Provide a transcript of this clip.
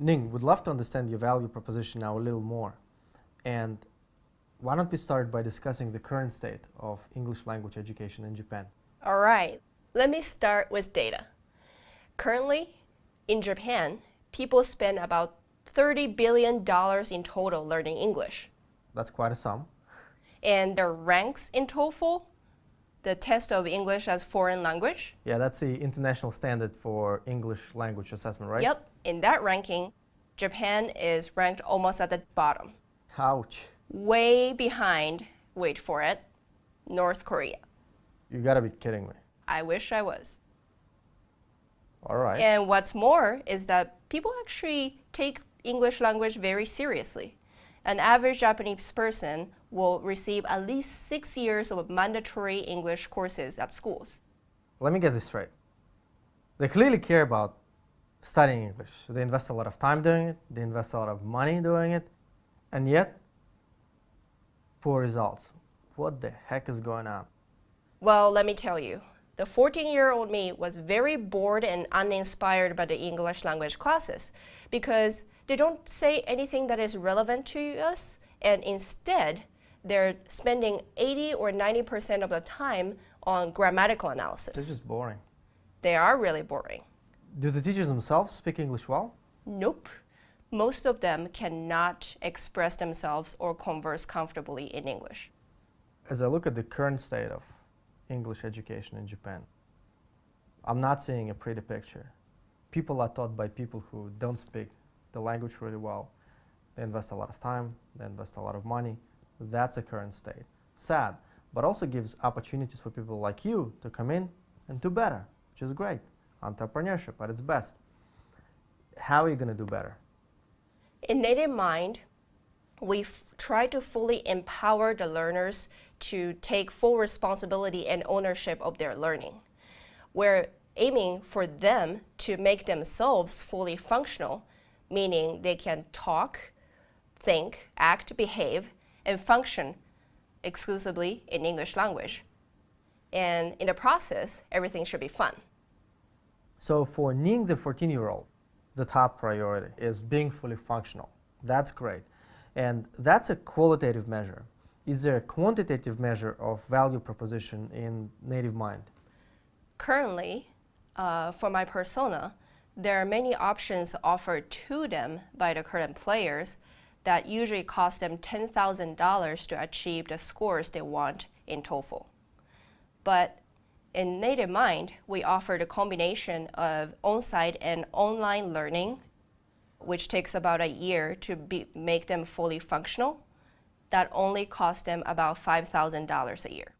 Ning, would love to understand your value proposition now a little more. And why don't we start by discussing the current state of English language education in Japan? All right, let me start with data. Currently, in Japan, people spend about $30 billion in total learning English. That's quite a sum. And their ranks in TOEFL, the test of English as foreign language. Yeah, that's the international standard for English language assessment, right? Yep, in that ranking, Japan is ranked almost at the bottom. Ouch. Way behind, wait for it, North Korea. You gotta be kidding me. I wish I was. All right. And what's more is that people actually take English language very seriously. An average Japanese person will receive at least 6 years of mandatory English courses at schools. Let me get this straight. They clearly care about studying English. So they invest a lot of time doing it, they invest a lot of money doing it, and yet, poor results. What the heck is going on? Well, let me tell you. The 14-year-old me was very bored and uninspired by the English language classes because they don't say anything that is relevant to us, and instead, they're spending 80 or 90% of the time on grammatical analysis. This is boring. They are really boring. Do the teachers themselves speak English well? Nope. Most of them cannot express themselves or converse comfortably in English. As I look at the current state of English education in Japan, I'm not seeing a pretty picture. People are taught by people who don't speak the language really well. They invest a lot of time, they invest a lot of money. That's a current state. Sad, but also gives opportunities for people like you to come in and do better, which is great. Entrepreneurship at its best. How are you going to do better? In Native Mind, we try to fully empower the learners to take full responsibility and ownership of their learning. We're aiming for them to make themselves fully functional, meaning they can talk, think, act, behave, and function exclusively in English language. And in the process, everything should be fun. So for Ning, the 14-year-old, the top priority is being fully functional. That's great. And that's a qualitative measure. Is there a quantitative measure of value proposition in Native Mind? Currently, for my persona, there are many options offered to them by the current players that usually cost them $10,000 to achieve the scores they want in TOEFL. But in Native Mind, we offer the combination of on-site and online learning, which takes about a year to make them fully functional. That only costs them about $5,000 a year.